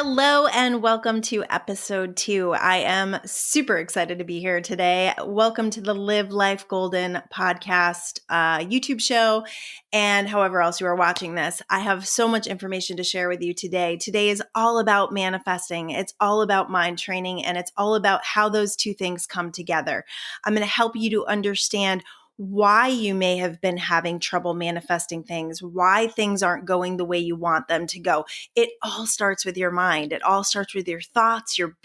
Hello and welcome to episode 2. I am super excited to be here today. Welcome to the Live Life Goldyn podcast, YouTube show, and however else you are watching this. I have so much information to share with you today. Today is all about manifesting. It's all about mind training, and it's all about how those two things come together. I'm going to help you to understand why you may have been having trouble manifesting things, why things aren't going the way you want them to go. It all starts with your mind. It all starts with your thoughts, your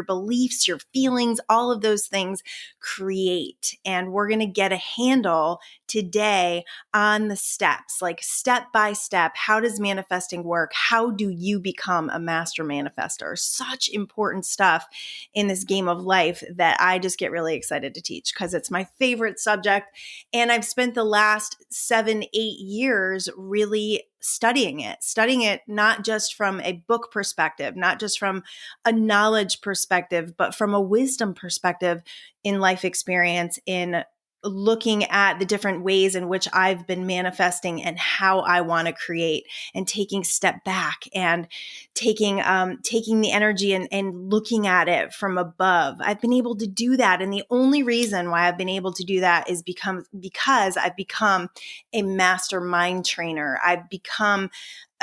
beliefs, your feelings, all of those things create. And we're going to get a handle today on the steps, like step by step. How does manifesting work? How do you become a master manifester? Such important stuff in this game of life that I just get really excited to teach because it's my favorite subject. And I've spent the last 7-8 years really studying it not just from a book perspective, not just from a knowledge perspective, but from a wisdom perspective in life experience, in looking at the different ways in which I've been manifesting and how I want to create, and taking step back and taking the energy and looking at it from above. I've been able to do that. And the only reason why I've been able to do that is because I've become a master mind trainer. I've become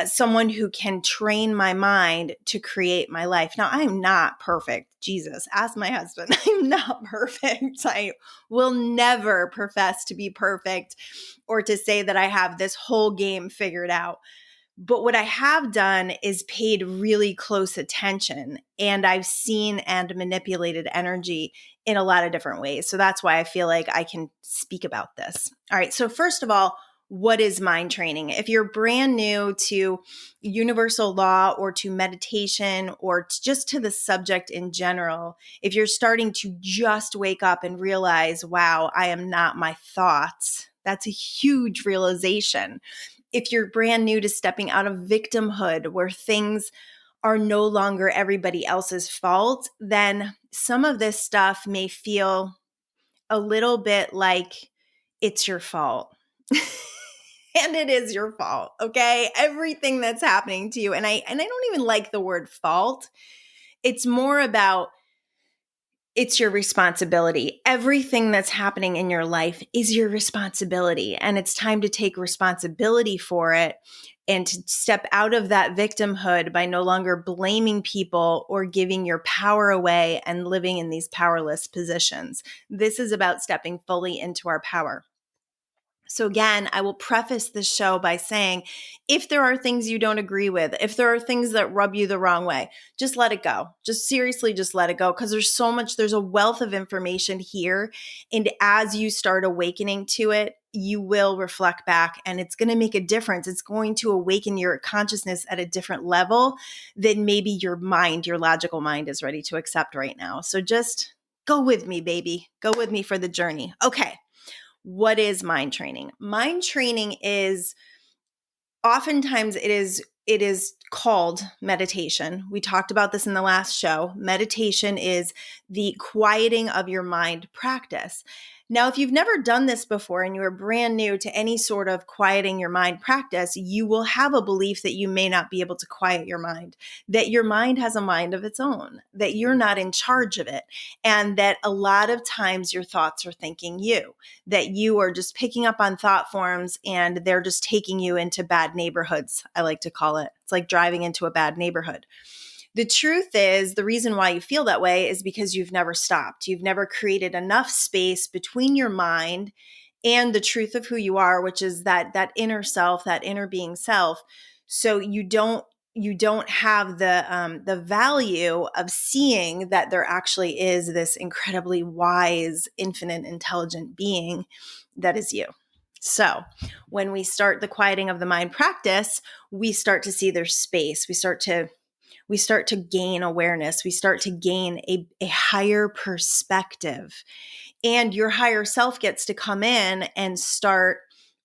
someone who can train my mind to create my life. Now, I'm not perfect. Jesus, ask my husband. I'm not perfect. I will never profess to be perfect or to say that I have this whole game figured out. But what I have done is paid really close attention, and I've seen and manipulated energy in a lot of different ways. So that's why I feel like I can speak about this. All right. So first of all, what is mind training? If you're brand new to universal law or to meditation or just to the subject in general, if you're starting to just wake up and realize, wow, I am not my thoughts, that's a huge realization. If you're brand new to stepping out of victimhood where things are no longer everybody else's fault, then some of this stuff may feel a little bit like it's your fault. And it is your fault, okay? Everything that's happening to you. And I don't even like the word fault. It's more about it's your responsibility. Everything that's happening in your life is your responsibility. And it's time to take responsibility for it and to step out of that victimhood by no longer blaming people or giving your power away and living in these powerless positions. This is about stepping fully into our power. So again, I will preface this show by saying, if there are things you don't agree with, if there are things that rub you the wrong way, just let it go. Just seriously, just let it go. Because there's a wealth of information here. And as you start awakening to it, you will reflect back and it's going to make a difference. It's going to awaken your consciousness at a different level than maybe your mind, your logical mind is ready to accept right now. So just go with me, baby. Go with me for the journey. Okay. What is mind training? Mind training is oftentimes it is called meditation. We talked about this in the last show. Meditation is the quieting of your mind practice. Now, if you've never done this before and you are brand new to any sort of quieting your mind practice, you will have a belief that you may not be able to quiet your mind, that your mind has a mind of its own, that you're not in charge of it, and that a lot of times your thoughts are thinking you, that you are just picking up on thought forms and they're just taking you into bad neighborhoods, I like to call it. It's like driving into a bad neighborhood. The truth is, the reason why you feel that way is because you've never stopped. You've never created enough space between your mind and the truth of who you are, which is that inner self, that inner being self. So you don't have the value of seeing that there actually is this incredibly wise, infinite, intelligent being that is you. So when we start the quieting of the mind practice, we start to see there's space. We start to gain awareness. We start to gain a higher perspective. And your higher self gets to come in and start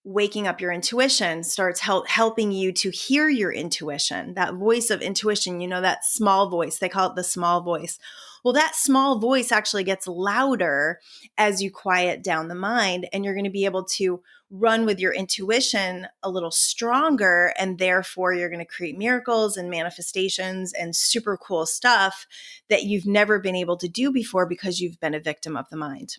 waking up your intuition, starts helping you to hear your intuition, that voice of intuition, that small voice. They call it the small voice. Well, that small voice actually gets louder as you quiet down the mind, and you're going to be able to run with your intuition a little stronger. And therefore, you're going to create miracles and manifestations and super cool stuff that you've never been able to do before because you've been a victim of the mind.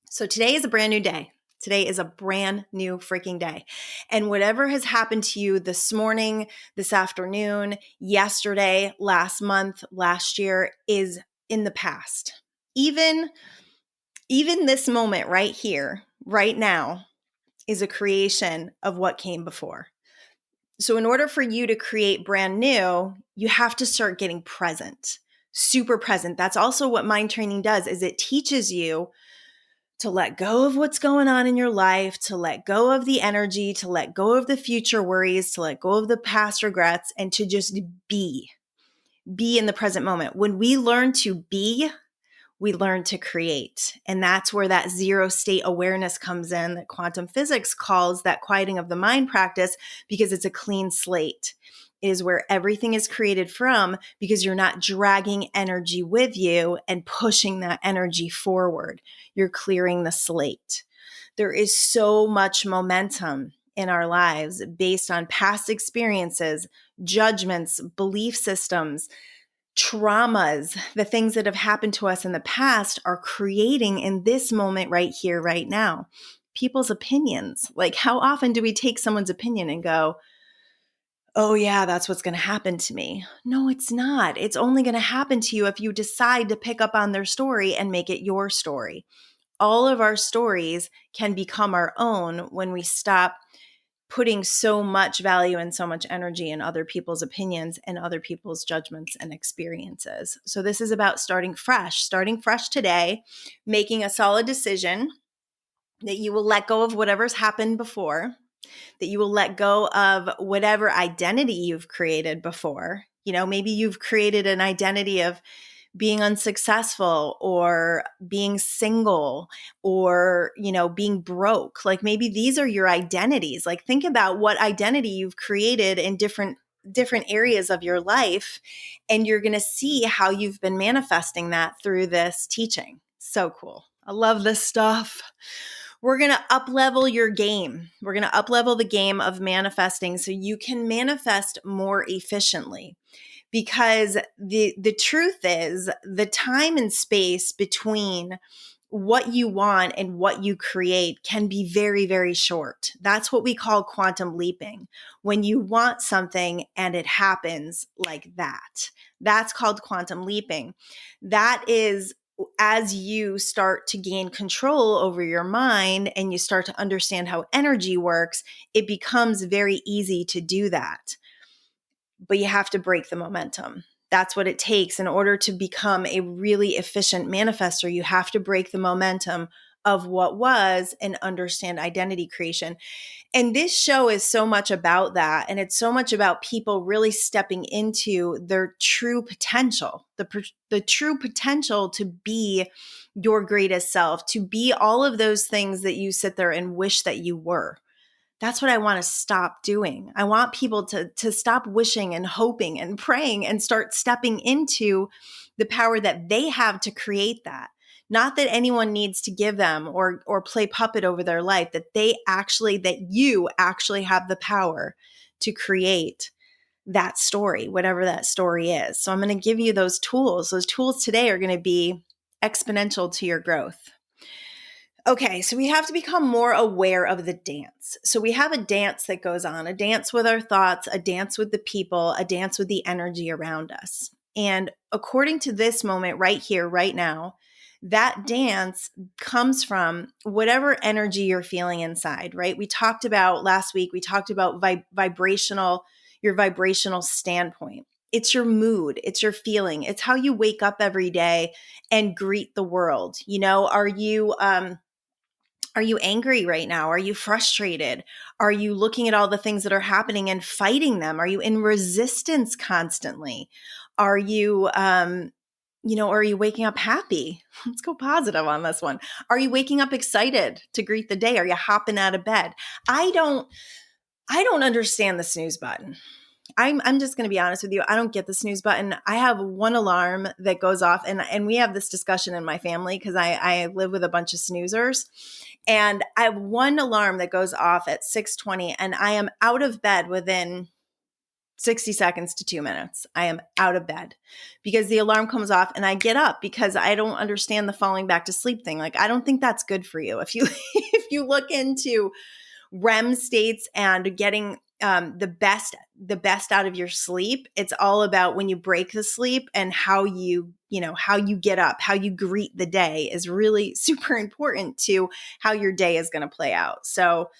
So today is a brand new day. Today is a brand new freaking day. And whatever has happened to you this morning, this afternoon, yesterday, last month, last year is in the past. Even this moment right here, right now, is a creation of what came before. So in order for you to create brand new, you have to start getting present, super present. That's also what mind training does, is it teaches you to let go of what's going on in your life, to let go of the energy, to let go of the future worries, to let go of the past regrets, and to just be in the present moment. When we learn to be, we learn to create. And that's where that zero state awareness comes in, that quantum physics calls that quieting of the mind practice, because it's a clean slate. It is where everything is created from, because you're not dragging energy with you and pushing that energy forward. You're clearing the slate. There is so much momentum in our lives based on past experiences, judgments, belief systems, traumas. The things that have happened to us in the past are creating in this moment right here, right now, people's opinions. Like, how often do we take someone's opinion and go, oh yeah, that's what's going to happen to me? No, it's not. It's only going to happen to you if you decide to pick up on their story and make it your story. All of our stories can become our own when we stop putting so much value and so much energy in other people's opinions and other people's judgments and experiences. So this is about starting fresh today, making a solid decision that you will let go of whatever's happened before, that you will let go of whatever identity you've created before. You know, maybe you've created an identity of being unsuccessful or being single or, you know, being broke. Like, maybe these are your identities. Like, think about what identity you've created in different areas of your life, and you're going to see how you've been manifesting that through this teaching. So cool. I love this stuff. We're going to up-level your game. We're going to up-level the game of manifesting so you can manifest more efficiently. Because the truth is, the time and space between what you want and what you create can be very, very short. That's what we call quantum leaping. When you want something and it happens like that, that's called quantum leaping. That is, as you start to gain control over your mind and you start to understand how energy works, it becomes very easy to do that. But you have to break the momentum. That's what it takes in order to become a really efficient manifestor. You have to break the momentum of what was and understand identity creation. And this show is so much about that. And it's so much about people really stepping into their true potential, the true potential to be your greatest self, to be all of those things that you sit there and wish that you were. That's what I want to stop doing. I want people to stop wishing and hoping and praying and start stepping into the power that they have to create that. Not that anyone needs to give them or play puppet over their life, that you actually have the power to create that story, whatever that story is. So I'm going to give you those tools. Those tools today are going to be exponential to your growth. Okay, so we have to become more aware of the dance. So we have a dance that goes on, a dance with our thoughts, a dance with the people, a dance with the energy around us. And according to this moment right here, right now, that dance comes from whatever energy you're feeling inside, right? Last week, we talked about your vibrational standpoint. It's your mood. It's your feeling. It's how you wake up every day and greet the world. You know, are you angry right now? Are you frustrated? Are you looking at all the things that are happening and fighting them? Are you in resistance constantly? Are you, are you waking up happy? Let's go positive on this one. Are you waking up excited to greet the day? Are you hopping out of bed? I don't understand the snooze button. I'm just going to be honest with you. I don't get the snooze button. I have one alarm that goes off, and we have this discussion in my family because I live with a bunch of snoozers, and I have one alarm that goes off at 6:20, and I am out of bed within 60 seconds to 2 minutes. I am out of bed because the alarm comes off and I get up because I don't understand the falling back to sleep thing. Like, I don't think that's good for you. If you if you look into REM states and getting the best out of your sleep, it's all about when you break the sleep and how how you get up, how you greet the day is really super important to how your day is going to play out. So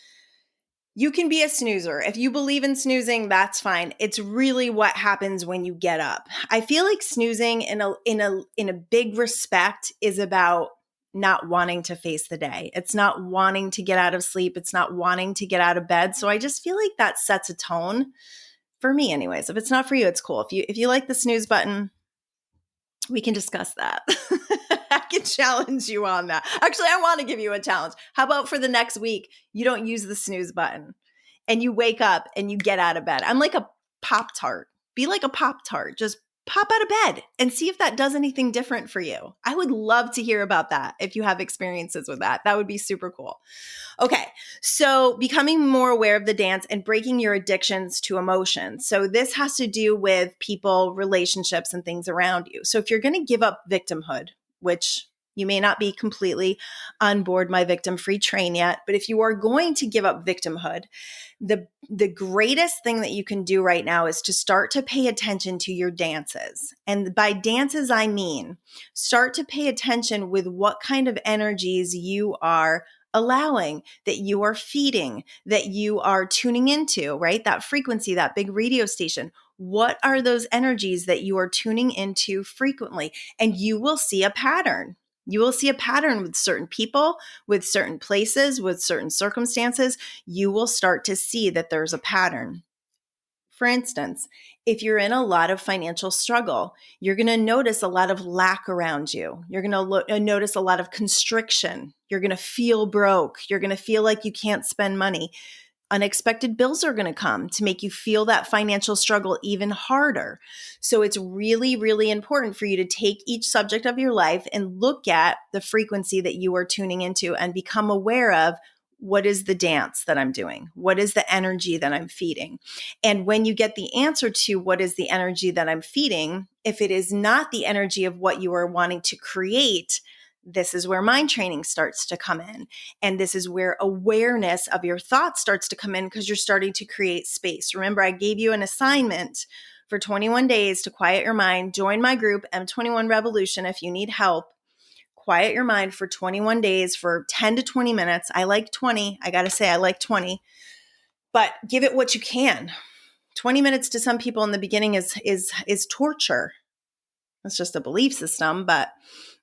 you can be a snoozer. If you believe in snoozing, that's fine. It's really what happens when you get up. I feel like snoozing in a big respect is about not wanting to face the day. It's not wanting to get out of sleep. It's not wanting to get out of bed. So I just feel like that sets a tone for me anyways. If it's not for you, it's cool. If you like the snooze button, we can discuss that. I can challenge you on that. Actually, I want to give you a challenge. How about for the next week, you don't use the snooze button and you wake up and you get out of bed? I'm like a Pop-Tart. Be like a Pop-Tart. Just pop out of bed and see if that does anything different for you. I would love to hear about that if you have experiences with that. That would be super cool. Okay, so becoming more aware of the dance and breaking your addictions to emotions. So this has to do with people, relationships, and things around you. So if you're going to give up victimhood, which you may not be completely on board my victim-free train yet, but if you are going to give up victimhood, the greatest thing that you can do right now is to start to pay attention to your dances. And by dances, I mean start to pay attention with what kind of energies you are allowing, that you are feeding, that you are tuning into, right? That frequency, that big radio station. What are those energies that you are tuning into frequently? And you will see a pattern. You will see a pattern with certain people, with certain places, with certain circumstances. You will start to see that there's a pattern. For instance, if you're in a lot of financial struggle, you're going to notice a lot of lack around you. You're going to notice a lot of constriction. You're going to feel broke. You're going to feel like you can't spend money. Unexpected bills are going to come to make you feel that financial struggle even harder. So it's really, really important for you to take each subject of your life and look at the frequency that you are tuning into and become aware of, what is the dance that I'm doing? What is the energy that I'm feeding? And when you get the answer to what is the energy that I'm feeding, if it is not the energy of what you are wanting to create, this is where mind training starts to come in. And this is where awareness of your thoughts starts to come in, because you're starting to create space. Remember, I gave you an assignment for 21 days to quiet your mind. Join my group, M21 Revolution, if you need help. Quiet your mind for 21 days for 10 to 20 minutes. I like 20. I got to say, I like 20. But give it what you can. 20 minutes to some people in the beginning is torture. It's just a belief system. But,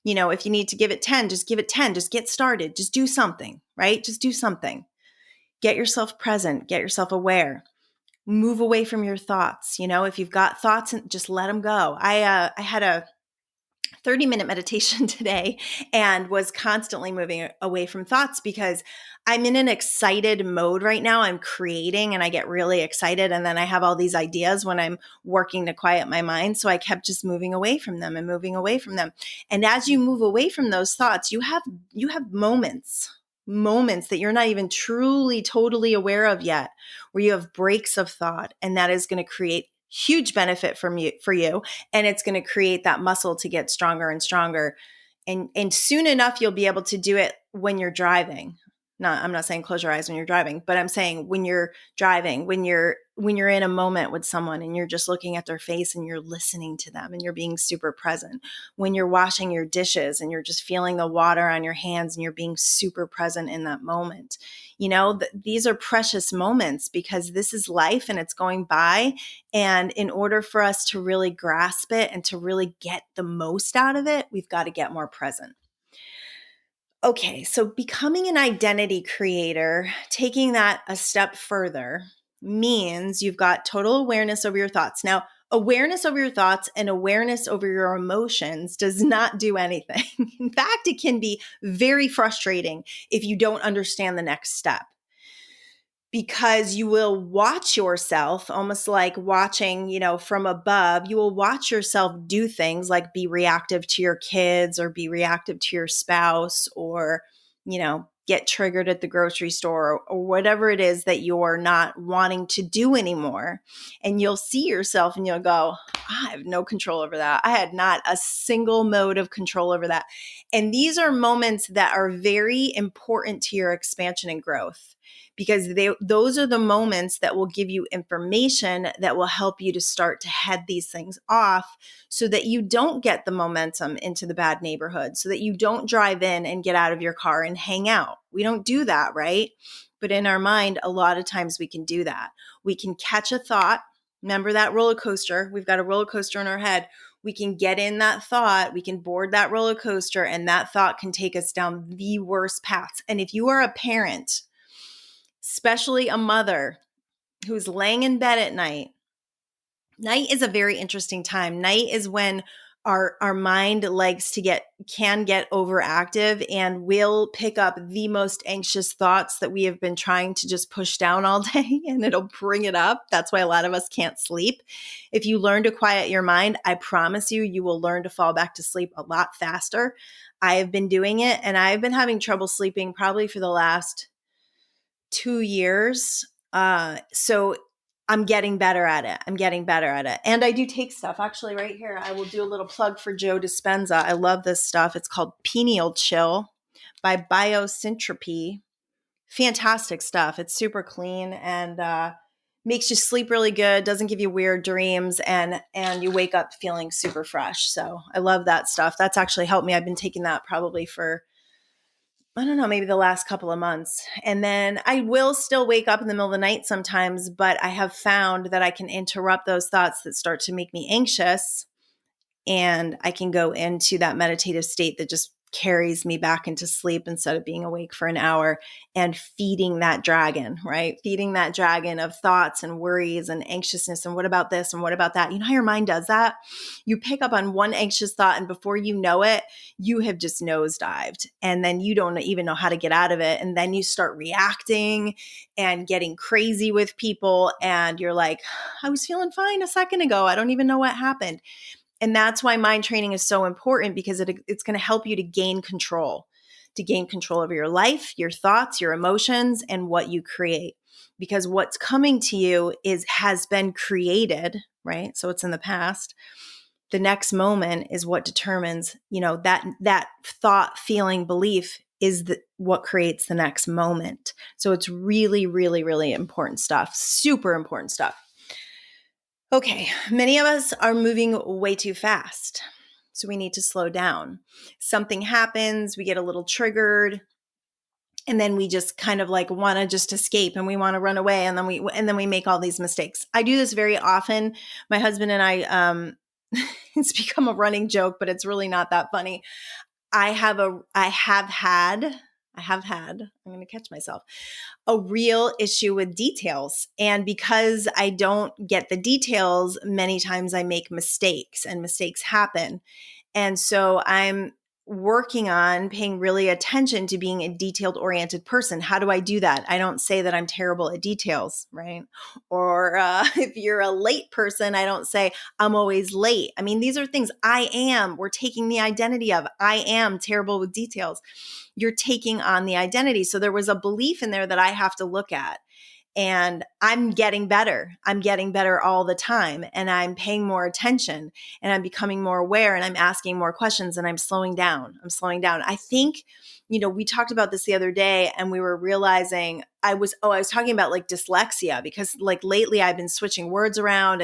if you need to give it 10, just give it 10. Just get started. Just do something, right? Just do something. Get yourself present. Get yourself aware. Move away from your thoughts. If you've got thoughts, just let them go. I had a 30-minute meditation today and was constantly moving away from thoughts because I'm in an excited mode right now. I'm creating and I get really excited. And then I have all these ideas when I'm working to quiet my mind. So I kept just moving away from them and moving away from them. And as you move away from those thoughts, you have moments that you're not even truly, totally aware of yet, where you have breaks of thought. And that is going to create huge benefit for you. And it's going to create that muscle to get stronger and stronger. And soon enough, you'll be able to do it when you're driving. I'm not saying close your eyes when you're driving, but I'm saying when you're driving, when you're in a moment with someone and you're just looking at their face and you're listening to them and you're being super present. When you're washing your dishes and you're just feeling the water on your hands and you're being super present in that moment. These are precious moments because this is life and it's going by. And in order for us to really grasp it and to really get the most out of it, we've got to get more present. Okay, so becoming an identity creator, taking that a step further, means you've got total awareness over your thoughts. Now, awareness over your thoughts and awareness over your emotions does not do anything. In fact, it can be very frustrating if you don't understand the next step. because you will watch yourself almost like watching, from above. You will watch yourself do things like be reactive to your kids or be reactive to your spouse or, get triggered at the grocery store or whatever it is that you're not wanting to do anymore. And you'll see yourself and you'll go, I have no control over that. I had not a single mode of control over that. And these are moments that are very important to your expansion and growth, because those are the moments that will give you information that will help you to start to head these things off so that you don't get the momentum into the bad neighborhood, so that you don't drive in and get out of your car and hang out. We don't do that, right? But in our mind, a lot of times we can do that. We can catch a thought. Remember that roller coaster? We've got a roller coaster in our head. We can get in that thought, we can board that roller coaster, and that thought can take us down the worst paths. And if you are a parent, especially a mother who's laying in bed at night is a very interesting time. Night is when our mind can get overactive and will pick up the most anxious thoughts that we have been trying to just push down all day, and it'll bring it up. That's why a lot of us can't sleep. If you learn to quiet your mind, I promise you will learn to fall back to sleep a lot faster. I have been doing it, and I've been having trouble sleeping probably for the last 2 years. So I'm getting better at it. And I do take stuff. Actually, right here, I will do a little plug for Joe Dispenza. I love this stuff. It's called Pineal Chill by Biosyntropy. Fantastic stuff. It's super clean and makes you sleep really good, doesn't give you weird dreams, and you wake up feeling super fresh. So I love that stuff. That's actually helped me. I've been taking that probably for, I don't know, maybe the last couple of months. And then I will still wake up in the middle of the night sometimes, but I have found that I can interrupt those thoughts that start to make me anxious, and I can go into that meditative state that just carries me back into sleep instead of being awake for an hour and feeding that dragon, right? Feeding that dragon of thoughts and worries and anxiousness and what about this and what about that? You know how your mind does that? You pick up on one anxious thought, and before you know it, you have just nosedived, and then you don't even know how to get out of it. And then you start reacting and getting crazy with people, and you're like, I was feeling fine a second ago. I don't even know what happened. And that's why mind training is so important, because it's going to help you to gain control over your life, your thoughts, your emotions, and what you create. Because what's coming to you has been created, right? So it's in the past. The next moment is what determines, that thought, feeling, belief is what creates the next moment. So it's really, really, really important stuff. Super important stuff. Okay, many of us are moving way too fast, so we need to slow down. Something happens, we get a little triggered, and then we just kind of like want to just escape, and we want to run away, and then we make all these mistakes. I do this very often. My husband and I, it's become a running joke, but it's really not that funny. I have had, I'm going to catch myself, a real issue with details. And because I don't get the details, many times I make mistakes, and mistakes happen. And so I'm working on paying really attention to being a detailed oriented person. How do I do that? I don't say that I'm terrible at details, right? Or if you're a late person, I don't say I'm always late. I mean, these are things we're taking the identity of, I am terrible with details. You're taking on the identity. So there was a belief in there that I have to look at. And I'm getting better. I'm getting better all the time. And I'm paying more attention, and I'm becoming more aware, and I'm asking more questions, and I'm slowing down. I think, we talked about this the other day, and we were realizing I was talking about like dyslexia, because like lately I've been switching words around,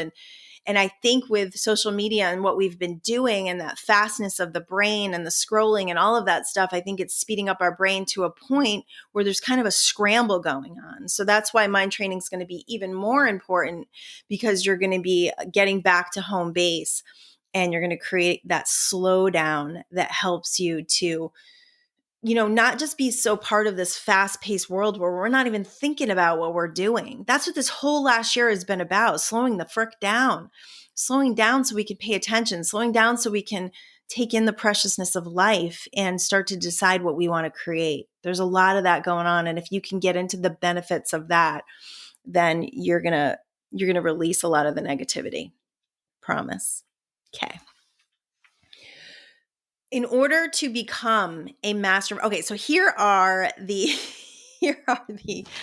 and I think with social media and what we've been doing and that fastness of the brain and the scrolling and all of that stuff, I think it's speeding up our brain to a point where there's kind of a scramble going on. So that's why mind training is going to be even more important, because you're going to be getting back to home base, and you're going to create that slowdown that helps you to, not just be so part of this fast-paced world where we're not even thinking about what we're doing. That's what this whole last year has been about, slowing the frick down. Slowing down so we can pay attention, slowing down so we can take in the preciousness of life and start to decide what we want to create. There's a lot of that going on. And if you can get into the benefits of that, then you're going to release a lot of the negativity. Promise. Okay. In order to become a master, okay, so here are the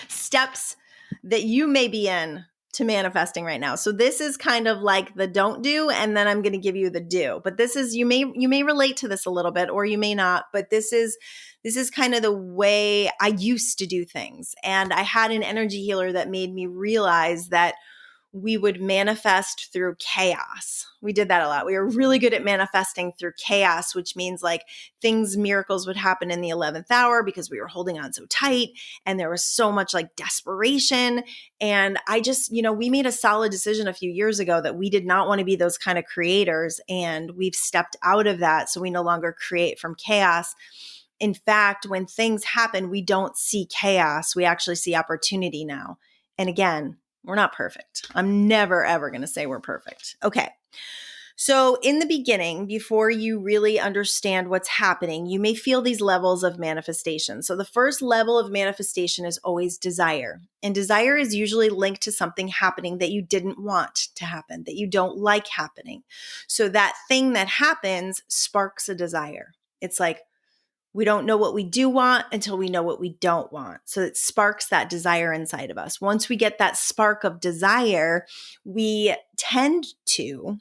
steps that you may be in to manifesting right now. So this is kind of like the don't do, and then I'm going to give you the do. But this is, you may relate to this a little bit, or you may not, but this is kind of the way I used to do things. And I had an energy healer that made me realize that we would manifest through chaos. We did that a lot. We were really good at manifesting through chaos, which means like miracles would happen in the 11th hour because we were holding on so tight and there was so much like desperation. And I just, we made a solid decision a few years ago that we did not want to be those kind of creators. And we've stepped out of that. So we no longer create from chaos. In fact, when things happen, we don't see chaos. We actually see opportunity now. And again, we're not perfect. I'm never, ever going to say we're perfect. Okay. So in the beginning, before you really understand what's happening, you may feel these levels of manifestation. So the first level of manifestation is always desire. And desire is usually linked to something happening that you didn't want to happen, that you don't like happening. So that thing that happens sparks a desire. It's like, we don't know what we do want until we know what we don't want. So it sparks that desire inside of us. Once we get that spark of desire, we tend to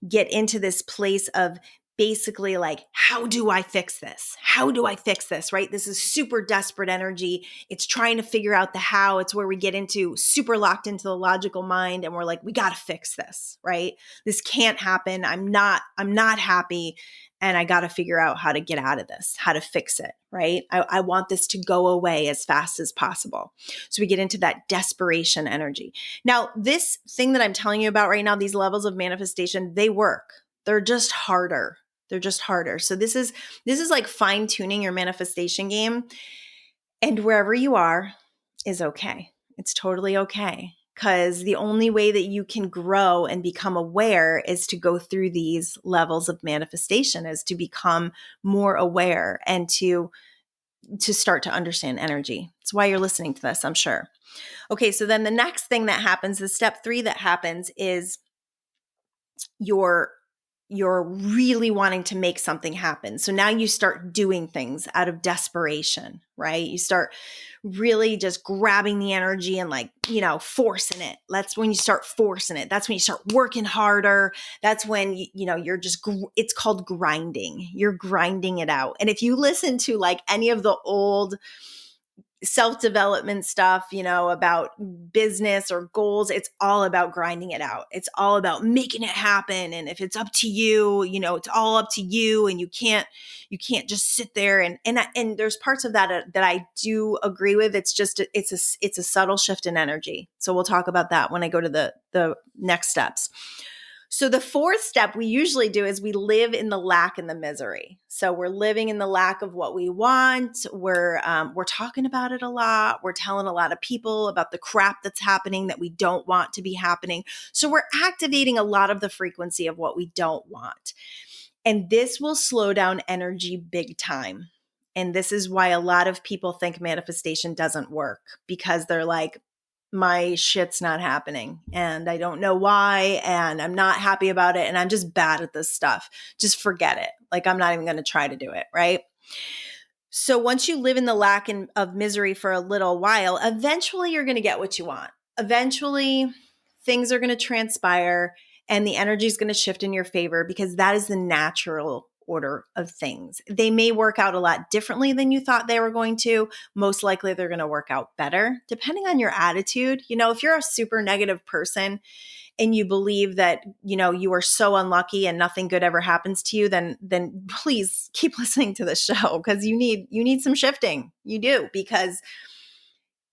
get into this place of basically like, how do I fix this? How do I fix this, right? This is super desperate energy. It's trying to figure out the how. It's where we get into super locked into the logical mind and we're like, we got to fix this, right? This can't happen. I'm not happy. And I got to figure out how to get out of this, how to fix it, right? I want this to go away as fast as possible. So we get into that desperation energy. Now, this thing that I'm telling you about right now, these levels of manifestation, they work. They're just harder. So this is like fine tuning your manifestation game. And wherever you are is okay. It's totally okay. Because the only way that you can grow and become aware is to go through these levels of manifestation, is to become more aware and to start to understand energy. That's why you're listening to this, I'm sure. Okay, so then the next thing that happens, the step 3 that happens, is you're really wanting to make something happen. So now you start doing things out of desperation, right? You start really just grabbing the energy and forcing it. That's when you start forcing it. That's when you start working harder. That's when, you're just, it's called grinding. You're grinding it out. And if you listen to any of the old self-development stuff, about business or goals, it's all about grinding it out. It's all about making it happen. And if it's up to you, it's all up to you, and you can't just sit there and there's parts of that that I do agree with. It's just, it's a subtle shift in energy. So we'll talk about that when I go to the next steps. So the 4th step we usually do is we live in the lack and the misery. So we're living in the lack of what we want. We're talking about it a lot. We're telling a lot of people about the crap that's happening that we don't want to be happening. So we're activating a lot of the frequency of what we don't want. And this will slow down energy big time. And this is why a lot of people think manifestation doesn't work, because they're like, my shit's not happening and I don't know why, and I'm not happy about it, and I'm just bad at this stuff. Just forget it. I'm not even going to try to do it, right? So once you live in the lack of misery for a little while, eventually you're going to get what you want. Eventually things are going to transpire and the energy is going to shift in your favor, because that is the natural order of things. They may work out a lot differently than you thought they were going to. Most likely they're going to work out better, depending on your attitude. If you're a super negative person and you believe that, you are so unlucky and nothing good ever happens to you, then please keep listening to the show, because you need some shifting. You do, because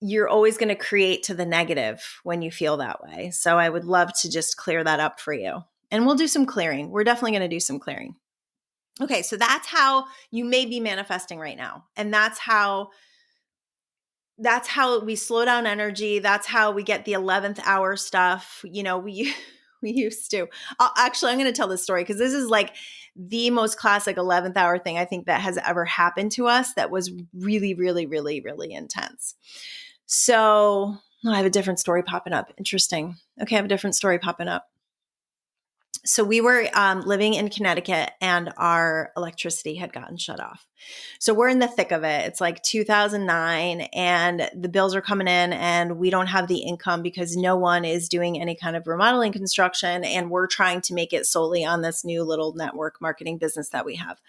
you're always going to create to the negative when you feel that way. So I would love to just clear that up for you. And we'll do some clearing. We're definitely going to do some clearing. Okay, so that's how you may be manifesting right now. And that's how we slow down energy. That's how we get the 11th hour stuff. We We used to. Actually, I'm going to tell this story because this is like the most classic 11th hour thing I think that has ever happened to us that was really, really, really, really intense. So I have a different story popping up. Interesting. Okay, I have a different story popping up. So we were living in Connecticut and our electricity had gotten shut off. So we're in the thick of it. It's like 2009 and the bills are coming in and we don't have the income because no one is doing any kind of remodeling construction. And we're trying to make it solely on this new little network marketing business that we have.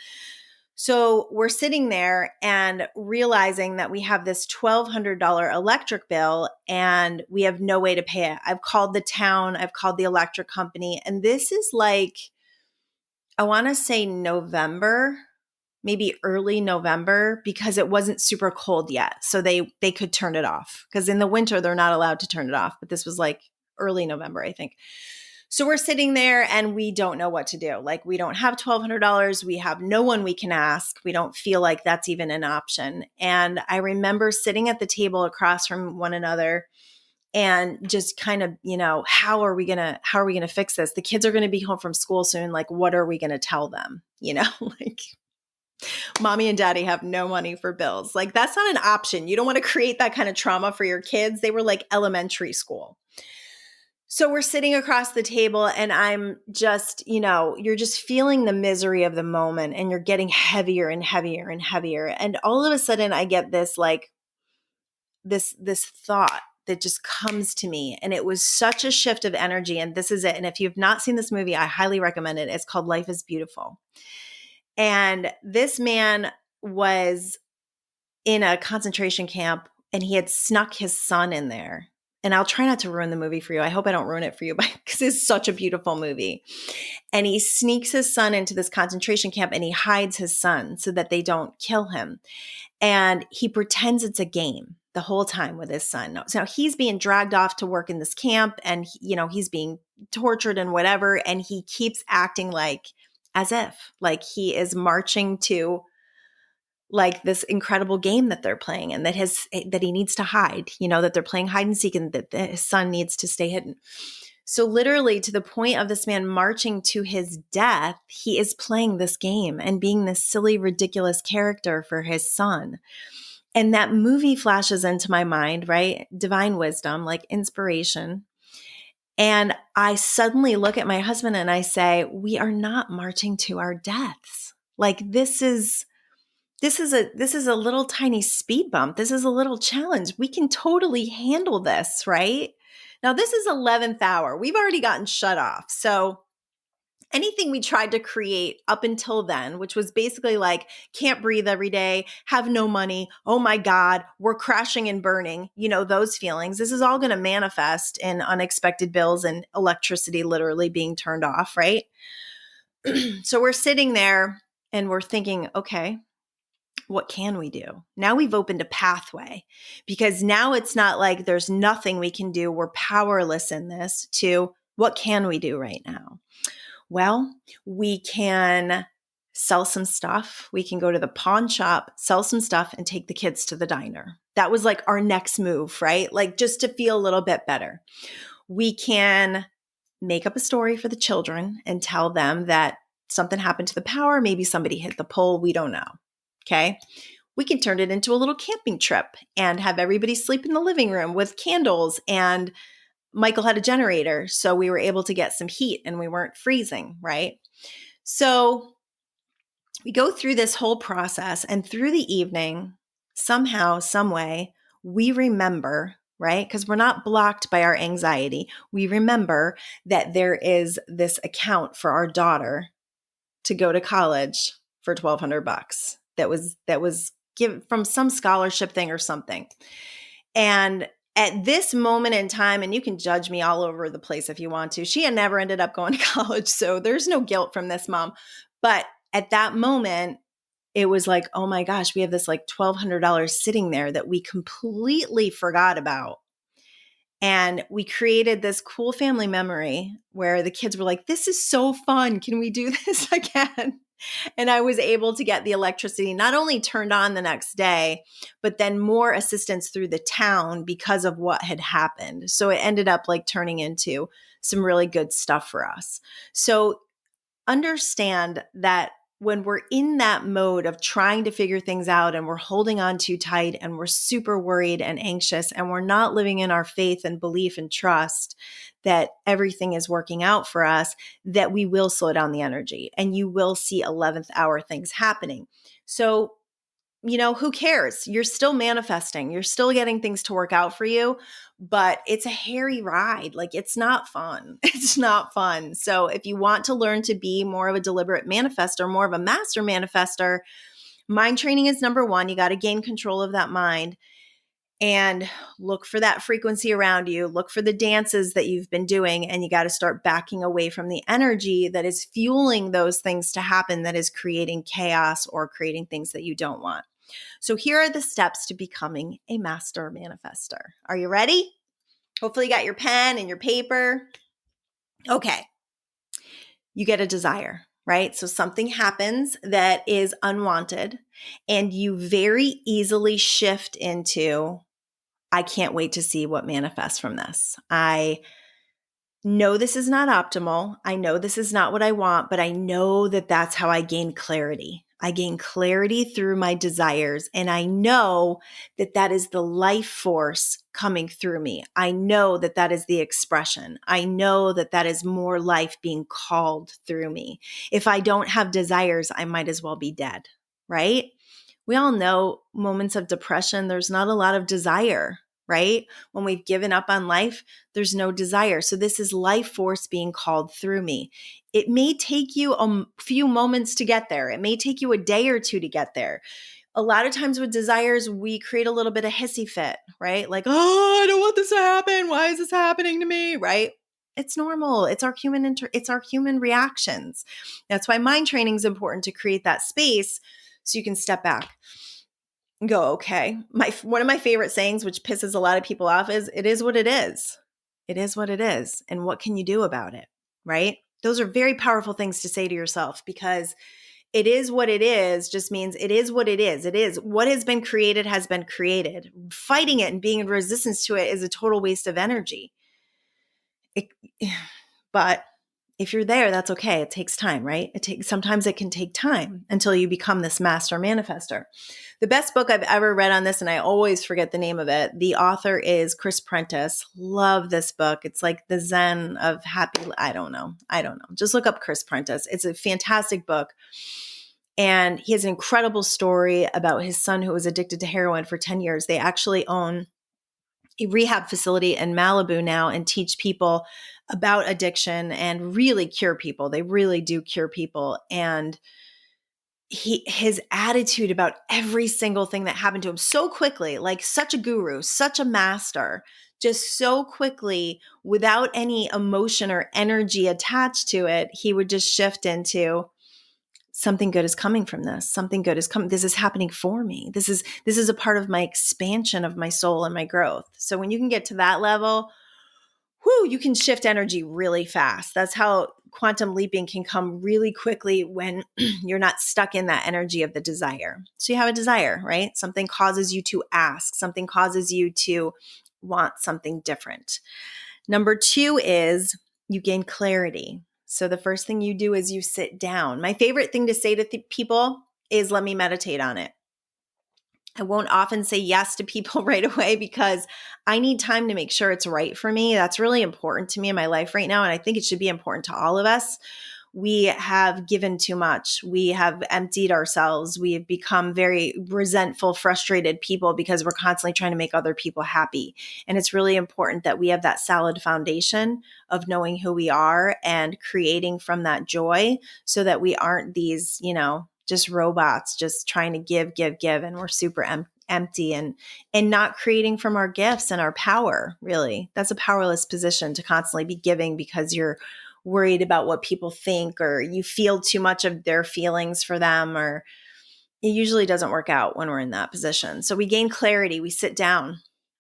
So we're sitting there and realizing that we have this $1,200 electric bill and we have no way to pay it. I've called the town, I've called the electric company, and this is like, I want to say November, maybe early November, because it wasn't super cold yet. So they could turn it off because in the winter, they're not allowed to turn it off. But this was like early November, I think. So we're sitting there and we don't know what to do. Like we don't have $1,200. We have no one we can ask. We don't feel like that's even an option. And I remember sitting at the table across from one another and just kind of, how are we going to fix this? The kids are going to be home from school soon. Like, what are we going to tell them? Like mommy and daddy have no money for bills. Like that's not an option. You don't want to create that kind of trauma for your kids. They were like elementary school. So we're sitting across the table and I'm just, you're just feeling the misery of the moment and you're getting heavier and heavier and heavier. And all of a sudden I get this like this thought that just comes to me. And it was such a shift of energy. And this is it. And if you've not seen this movie, I highly recommend it. It's called Life is Beautiful. And this man was in a concentration camp and he had snuck his son in there. And I'll try not to ruin the movie for you. I hope I don't ruin it for you because it's such a beautiful movie. And he sneaks his son into this concentration camp and he hides his son so that they don't kill him. And he pretends it's a game the whole time with his son. So he's being dragged off to work in this camp and, he's being tortured and whatever. And he keeps acting like as if like he is marching to like this incredible game that they're playing and that he needs to hide, that they're playing hide and seek and that his son needs to stay hidden. So literally to the point of this man marching to his death, he is playing this game and being this silly, ridiculous character for his son. And that movie flashes into my mind, right? Divine wisdom, like inspiration. And I suddenly look at my husband and I say, we are not marching to our deaths. Like this is a little tiny speed bump. This is a little challenge. We can totally handle this, right? Now, this is 11th hour. We've already gotten shut off. So anything we tried to create up until then, which was basically like, can't breathe every day, have no money, oh my God, we're crashing and burning, those feelings. This is all going to manifest in unexpected bills and electricity literally being turned off, right? So we're sitting there and we're thinking, okay, what can we do? Now we've opened a pathway because now it's not like there's nothing we can do. We're powerless in this to what can we do right now? Well, we can sell some stuff. We can go to the pawn shop, sell some stuff and take the kids to the diner. That was like our next move, right? Like just to feel a little bit better. We can make up a story for the children and tell them that something happened to the power. Maybe somebody hit the pole. We don't know. Okay. We can turn it into a little camping trip and have everybody sleep in the living room with candles. And Michael had a generator, so we were able to get some heat and we weren't freezing, right? So we go through this whole process and through the evening, somehow, some way, we remember, right? Because we're not blocked by our anxiety. We remember that there is this account for our daughter to go to college for $1,200 that was given from some scholarship thing or something. And at this moment in time, and you can judge me all over the place if you want to, she had never ended up going to college. So there's no guilt from this mom. But at that moment, it was like, oh my gosh, we have this like $1,200 sitting there that we completely forgot about. And we created this cool family memory where the kids were like, this is so fun. Can we do this again? And I was able to get the electricity not only turned on the next day, but then more assistance through the town because of what had happened. So it ended up like turning into some really good stuff for us. So understand that when we're in that mode of trying to figure things out and we're holding on too tight and we're super worried and anxious and we're not living in our faith and belief and trust that everything is working out for us, that we will slow down the energy and you will see 11th hour things happening. So, who cares? You're still manifesting. You're still getting things to work out for you, but it's a hairy ride. Like, it's not fun. It's not fun. So if you want to learn to be more of a deliberate manifester, more of a master manifester, mind training is number one. You got to gain control of that mind and look for that frequency around you. Look for the dances that you've been doing, and you got to start backing away from the energy that is fueling those things to happen, that is creating chaos or creating things that you don't want. So here are the steps to becoming a master manifester. Are you ready? Hopefully you got your pen and your paper. Okay. You get a desire, right? So something happens that is unwanted, and you very easily shift into, I can't wait to see what manifests from this. I know this is not optimal. I know this is not what I want, but I know that that's how I gain clarity. I gain clarity through my desires, and I know that that is the life force coming through me. I know that that is the expression. I know that that is more life being called through me. If I don't have desires, I might as well be dead, right? We all know moments of depression, there's not a lot of desire, right? When we've given up on life, there's no desire. So this is life force being called through me. It may take you a few moments to get there. It may take you a day or two to get there. A lot of times with desires, we create a little bit of hissy fit, right? Like, oh, I don't want this to happen. Why is this happening to me? Right? It's normal. It's our human reactions. That's why mind training is important, to create that space so you can step back and go, okay. One of my favorite sayings, which pisses a lot of people off, is, it is what it is. It is what it is. And what can you do about it? Right? Those are very powerful things to say to yourself, because it is what it is just means it is what it is. It is what has been created has been created. Fighting it and being in resistance to it is a total waste of energy. But if you're there, that's okay. It takes time, right? Sometimes it can take time until you become this master manifester. The best book I've ever read on this, and I always forget the name of it, the author is Chris Prentice. Love this book. It's like the Zen of happy. I don't know. Just look up Chris Prentice. It's a fantastic book. And he has an incredible story about his son who was addicted to heroin for 10 years. They actually own a rehab facility in Malibu now and teach people about addiction and really cure people. They really do cure people. And his attitude about every single thing that happened to him so quickly, like such a guru, such a master, just so quickly without any emotion or energy attached to it, he would just shift into, something good is coming from this. Something good is coming. This is happening for me. This is a part of my expansion of my soul and my growth. So when you can get to that level, you can shift energy really fast. That's how quantum leaping can come really quickly when you're not stuck in that energy of the desire. So you have a desire, right? Something causes you to ask. Something causes you to want something different. Number 2 is you gain clarity. So the first thing you do is you sit down. My favorite thing to say to people is, let me meditate on it. I won't often say yes to people right away because I need time to make sure it's right for me. That's really important to me in my life right now. And I think it should be important to all of us. We have given too much. We have emptied ourselves. We have become very resentful, frustrated people because we're constantly trying to make other people happy. And it's really important that we have that solid foundation of knowing who we are and creating from that joy so that we aren't these, just robots, just trying to give, and we're super empty and not creating from our gifts and our power, really. That's a powerless position, to constantly be giving because you're worried about what people think, or you feel too much of their feelings for them, or it usually doesn't work out when we're in that position. So we gain clarity. We sit down,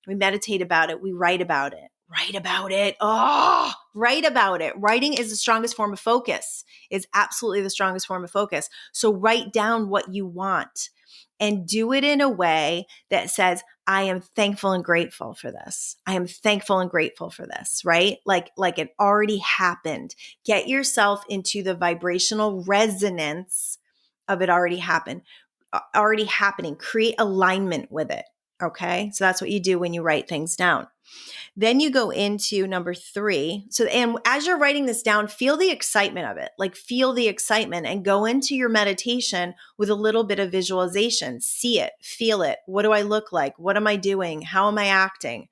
we meditate about it. We write about it. Write about it. Oh, write about it. Writing is the strongest form of focus, is absolutely the strongest form of focus. So write down what you want and do it in a way that says, I am thankful and grateful for this. I am thankful and grateful for this, right? Like it already happened. Get yourself into the vibrational resonance of it already already happening. Create alignment with it. Okay. So that's what you do when you write things down. Then you go into number 3. So, and as you're writing this down, feel the excitement of it, like feel the excitement and go into your meditation with a little bit of visualization. See it, feel it. What do I look like? What am I doing? How am I acting?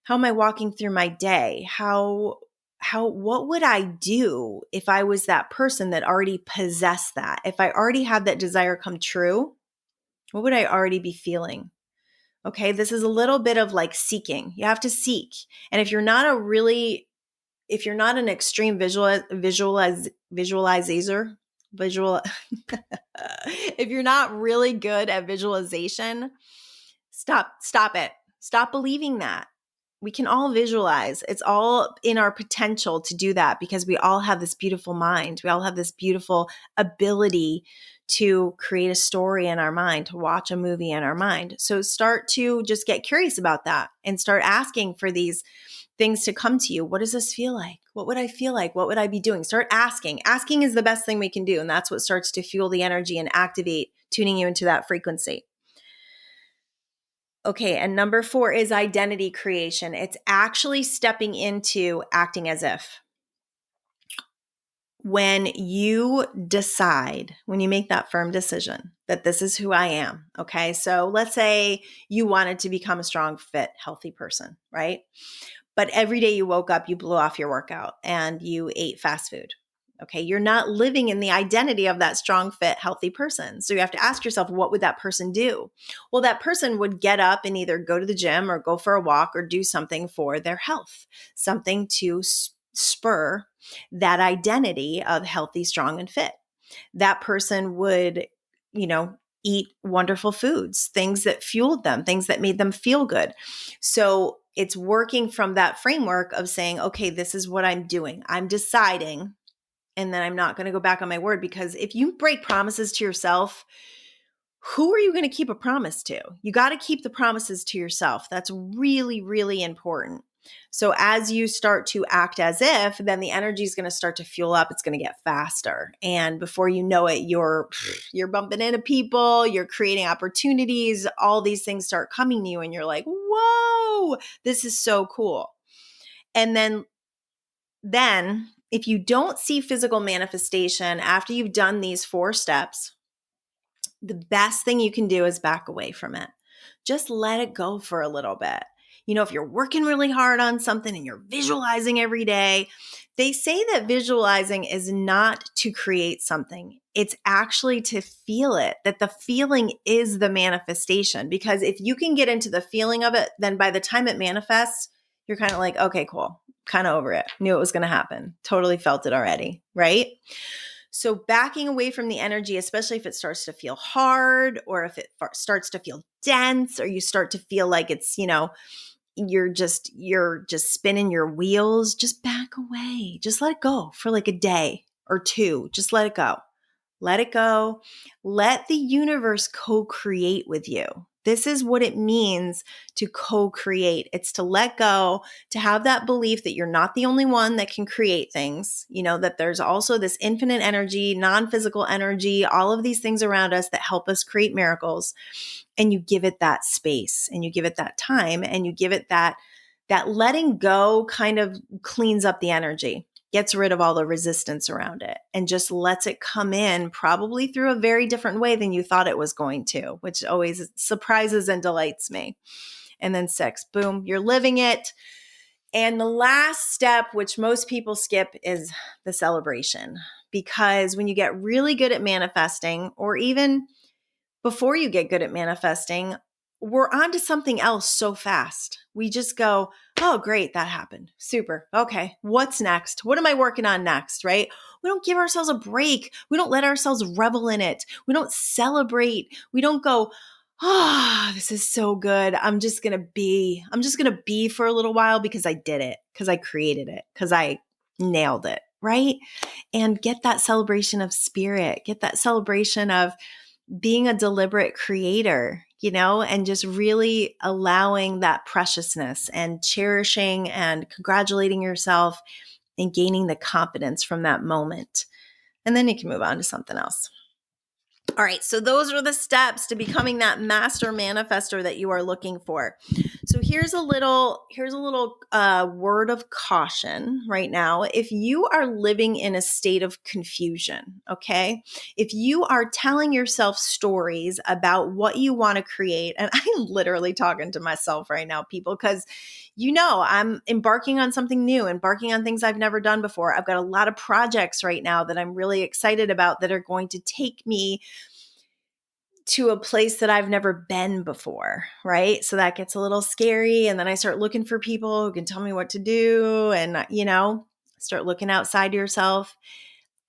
How am I walking through my day? What would I do if I was that person that already possessed that? If I already had that desire come true, what would I already be feeling? Okay, this is a little bit of like seeking. You have to seek. And if you're not an extreme visualizer, if you're not really good at visualization, stop it. Stop believing that. We can all visualize. It's all in our potential to do that because we all have this beautiful mind. We all have this beautiful ability to create a story in our mind, to watch a movie in our mind. So start to just get curious about that and start asking for these things to come to you. What does this feel like? What would I feel like? What would I be doing? Start asking. Asking is the best thing we can do. And that's what starts to fuel the energy and activate, tuning you into that frequency. Okay, and number 4 is identity creation. It's actually stepping into acting as if. When you decide, when you make that firm decision that this is who I am, okay? So let's say you wanted to become a strong, fit, healthy person, right? But every day you woke up, you blew off your workout and you ate fast food. Okay, you're not living in the identity of that strong, fit, healthy person. So you have to ask yourself, what would that person do? Well, that person would get up and either go to the gym or go for a walk or do something for their health, something to spur that identity of healthy, strong, and fit. That person would, eat wonderful foods, things that fueled them, things that made them feel good. So it's working from that framework of saying, okay, this is what I'm doing. I'm deciding. And then I'm not going to go back on my word, because if you break promises to yourself, who are you going to keep a promise to? You got to keep the promises to yourself. That's really, really important. So as you start to act as if, then the energy is going to start to fuel up. It's going to get faster. And before you know it, you're bumping into people, you're creating opportunities, all these things start coming to you and you're like, whoa, this is so cool. And then if you don't see physical manifestation after you've done these 4 steps, the best thing you can do is back away from it. Just let it go for a little bit. If you're working really hard on something and you're visualizing every day, they say that visualizing is not to create something. It's actually to feel it, that the feeling is the manifestation. Because if you can get into the feeling of it, then by the time it manifests, you're kind of like, okay, cool. Kind of over it. Knew it was going to happen. Totally felt it already, right? So backing away from the energy, especially if it starts to feel hard or if it starts to feel dense or you start to feel like it's, you're just spinning your wheels, just back away. Just let it go for like a day or 2. Just let it go. Let it go. Let the universe co-create with you. This is what it means to co-create. It's to let go, to have that belief that you're not the only one that can create things, that there's also this infinite energy, non-physical energy, all of these things around us that help us create miracles. And you give it that space and you give it that time and you give it that letting go kind of cleans up the energy, gets rid of all the resistance around it, and just lets it come in probably through a very different way than you thought it was going to, which always surprises and delights me. And then 6, boom, you're living it. And the last step, which most people skip, is the celebration. Because when you get really good at manifesting, or even before you get good at manifesting, we're on to something else so fast. We just go, oh, great, that happened. Super. Okay, what's next? What am I working on next, right? We don't give ourselves a break. We don't let ourselves revel in it. We don't celebrate. We don't go, oh, this is so good. I'm just going to be for a little while because I did it, because I created it, because I nailed it, right? And get that celebration of spirit, get that celebration of being a deliberate creator, and just really allowing that preciousness and cherishing and congratulating yourself and gaining the confidence from that moment. And then you can move on to something else. All right, so those are the steps to becoming that master manifester that you are looking for. So here's a little word of caution right now. If you are living in a state of confusion, okay, if you are telling yourself stories about what you want to create, and I'm literally talking to myself right now, people, because I'm embarking on something new, embarking on things I've never done before. I've got a lot of projects right now that I'm really excited about that are going to take me to a place that I've never been before, right? So that gets a little scary. And then I start looking for people who can tell me what to do and, start looking outside yourself.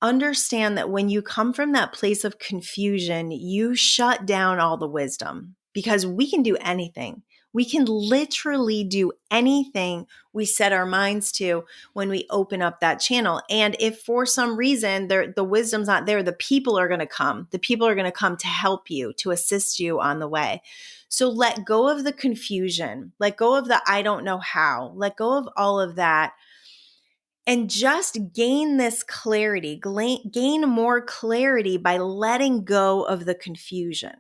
Understand that when you come from that place of confusion, you shut down all the wisdom because we can do anything. We can literally do anything we set our minds to when we open up that channel. And if for some reason the wisdom's not there, the people are going to come. The people are going to come to help you, to assist you on the way. So let go of the confusion. Let go of the I don't know how. Let go of all of that. And just gain this clarity, gain more clarity by letting go of the confusion.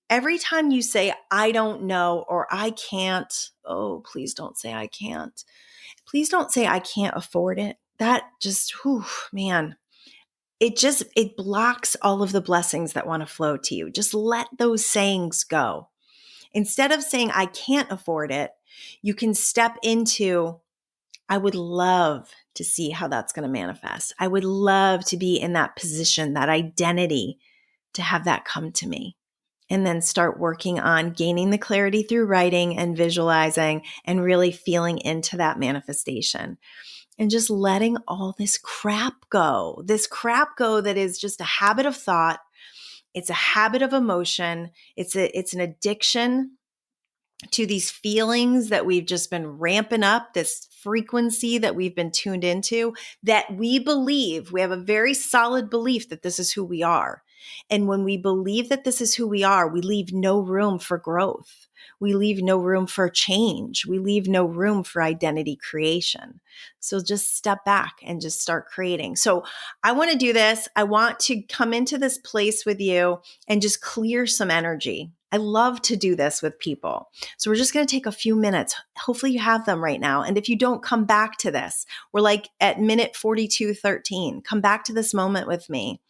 Every time you say, I don't know, or I can't, oh, please don't say I can't. Please don't say I can't afford it. That just, man, it blocks all of the blessings that want to flow to you. Just let those sayings go. Instead of saying I can't afford it, you can step into, I would love to see how that's going to manifest. I would love to be in that position, that identity, to have that come to me. And then start working on gaining the clarity through writing and visualizing and really feeling into that manifestation. And just letting all this crap go that is just a habit of thought. It's a habit of emotion. It's an addiction to these feelings that we've just been ramping up, this frequency that we've been tuned into, that we have a very solid belief that this is who we are. And when we believe that this is who we are, we leave no room for growth. We leave no room for change. We leave no room for identity creation. So just step back and just start creating. So I want to do this. I want to come into this place with you and just clear some energy. I love to do this with people. So we're just going to take a few minutes. Hopefully you have them right now. And if you don't, come back to this. We're like at minute 42:13. Come back to this moment with me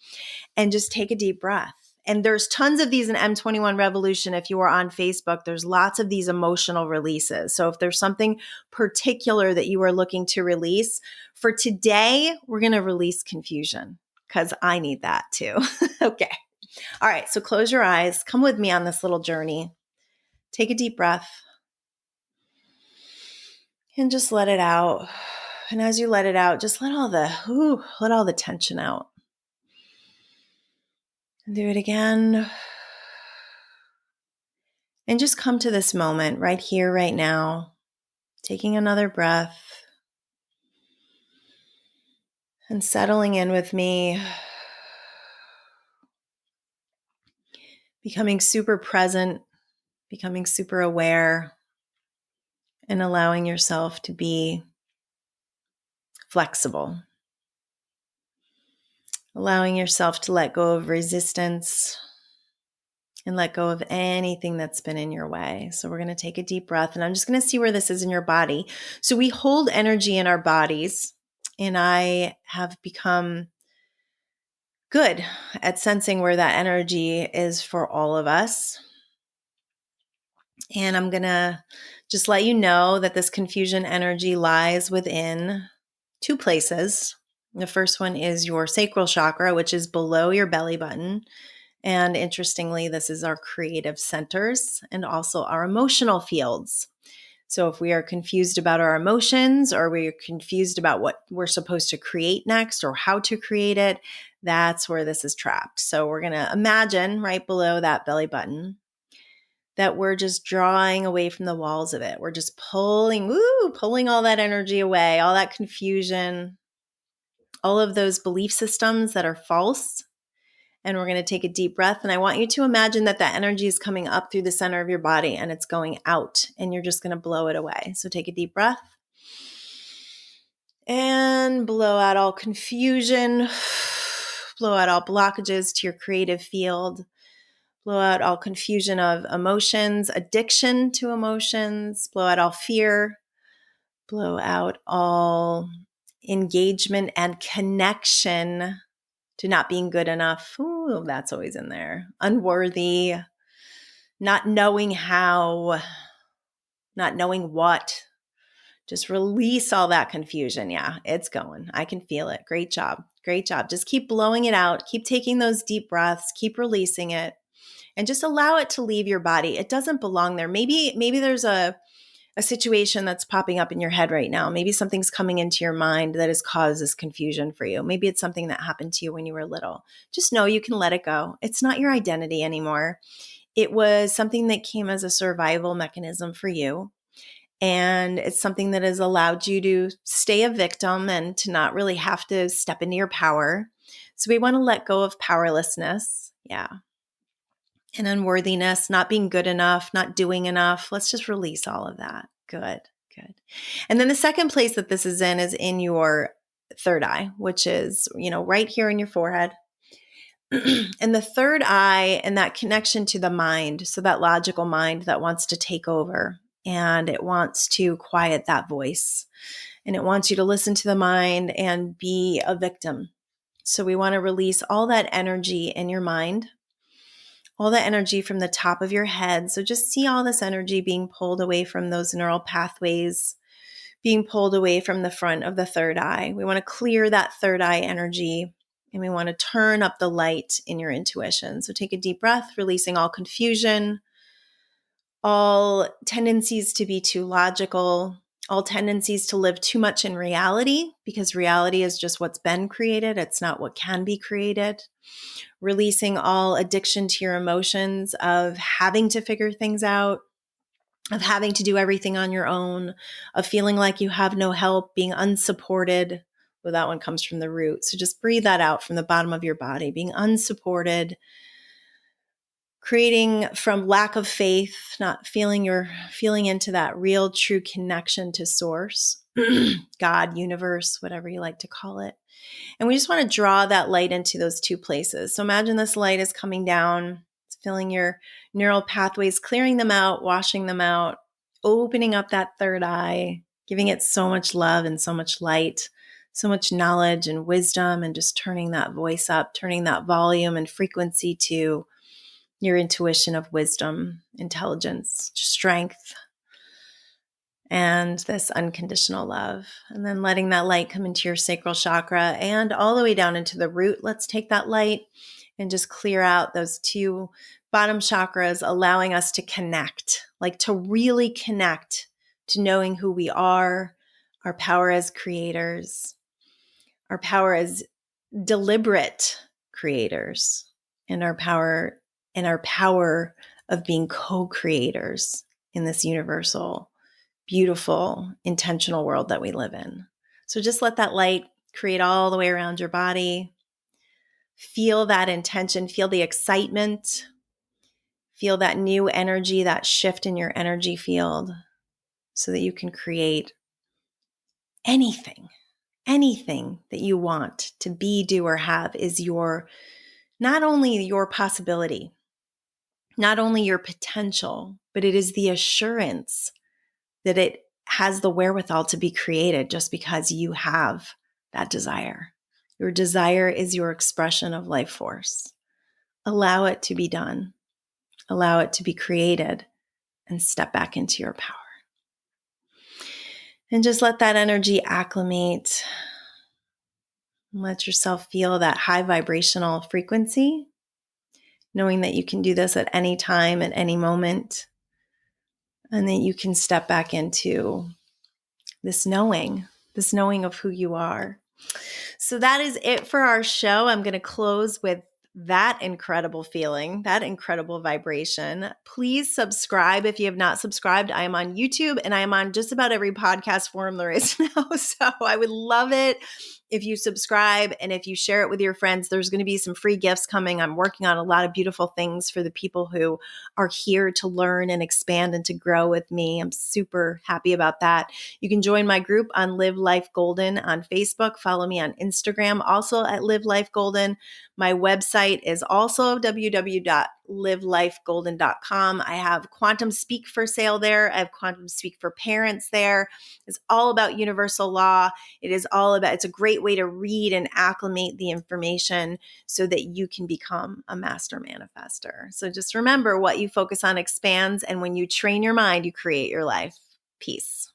and just take a deep breath. And there's tons of these in M21 Revolution. If you are on Facebook, there's lots of these emotional releases. So if there's something particular that you are looking to release, for today, we're going to release confusion because I need that too. Okay. All right. So close your eyes. Come with me on this little journey. Take a deep breath and just let it out. And as you let it out, just let all the tension out. And do it again. And just come to this moment right here, right now, taking another breath and settling in with me, becoming super present, becoming super aware, and allowing yourself to be flexible, allowing yourself to let go of resistance and let go of anything that's been in your way. So we're going to take a deep breath, and I'm just going to see where this is in your body. So we hold energy in our bodies, and I have become good at sensing where that energy is for all of us. And I'm going to just let you know that this confusion energy lies within two places. The first one is your sacral chakra, which is below your belly button. And interestingly, this is our creative centers and also our emotional fields. So if we are confused about our emotions, or we're confused about what we're supposed to create next or how to create it, that's where this is trapped. So we're going to imagine right below that belly button that we're just drawing away from the walls of it. We're just pulling all that energy away, all that confusion, all of those belief systems that are false. And we're going to take a deep breath. And I want you to imagine that that energy is coming up through the center of your body and it's going out, and you're just going to blow it away. So take a deep breath and blow out all confusion, blow out all blockages to your creative field, blow out all confusion of emotions, addiction to emotions, blow out all fear, blow out all engagement and connection to not being good enough. Ooh, that's always in there. Unworthy, not knowing how, not knowing what. Just release all that confusion. Yeah, it's going. I can feel it. Great job. Great job. Just keep blowing it out. Keep taking those deep breaths. Keep releasing it. And just allow it to leave your body. It doesn't belong there. Maybe there's a situation that's popping up in your head right now. Maybe something's coming into your mind that has caused this confusion for you. Maybe it's something that happened to you when you were little. Just know you can let it go. It's not your identity anymore. It was something that came as a survival mechanism for you. And it's something that has allowed you to stay a victim and to not really have to step into your power. So we want to let go of powerlessness. Yeah. And unworthiness, not being good enough, not doing enough. Let's just release all of that. Good, good. And then the second place that this is in your third eye, which is, right here in your forehead. And the third eye and that connection to the mind, so that logical mind that wants to take over and it wants to quiet that voice and it wants you to listen to the mind and be a victim. So we want to release all that energy in your mind, all the energy from the top of your head. So just see all this energy being pulled away from those neural pathways, being pulled away from the front of the third eye. We want to clear that third eye energy, and we want to turn up the light in your intuition. So take a deep breath, releasing all confusion, all tendencies to be too logical, all tendencies to live too much in reality, because reality is just what's been created. It's not what can be created. Releasing all addiction to your emotions of having to figure things out, of having to do everything on your own, of feeling like you have no help, being unsupported. Well, that one comes from the root. So just breathe that out from the bottom of your body, being unsupported, creating from lack of faith, not feeling into that real, true connection to source, God, universe, whatever you like to call it. And we just want to draw that light into those two places. So imagine this light is coming down, it's filling your neural pathways, clearing them out, washing them out, opening up that third eye, giving it so much love and so much light, so much knowledge and wisdom, and just turning that voice up, turning that volume and frequency to your intuition of wisdom, intelligence, strength, and this unconditional love. And then letting that light come into your sacral chakra and all the way down into the root. Let's take that light and just clear out those two bottom chakras, allowing us to connect, like to really connect to knowing who we are, our power as creators, our power as deliberate creators, and our power of being co-creators in this universal, beautiful, intentional world that we live in. So just let that light create all the way around your body. Feel that intention, feel the excitement, feel that new energy, that shift in your energy field, so that you can create anything that you want to be, do, or have is not only your possibility, not only your potential, but it is the assurance that it has the wherewithal to be created just because you have that desire. Your desire is your expression of life force. Allow it to be done. Allow it to be created, and step back into your power. And just let that energy acclimate. Let yourself feel that high vibrational frequency, knowing that you can do this at any time, at any moment, and that you can step back into this knowing of who you are. So that is it for our show. I'm going to close with that incredible feeling, that incredible vibration. Please subscribe if you have not subscribed. I am on YouTube and I am on just about every podcast forum there is now. So I would love it if you subscribe and if you share it with your friends, there's going to be some free gifts coming. I'm working on a lot of beautiful things for the people who are here to learn and expand and to grow with me. I'm super happy about that. You can join my group on Live Life Goldyn on Facebook. Follow me on Instagram, also at Live Life Goldyn. My website is also www.livelifegoldyn.com. I have Quantum Speak for sale there. I have Quantum Speak for Parents there. It's all about universal law. It's a great way to read and acclimate the information so that you can become a master manifester. So just remember, what you focus on expands. And when you train your mind, you create your life. Peace.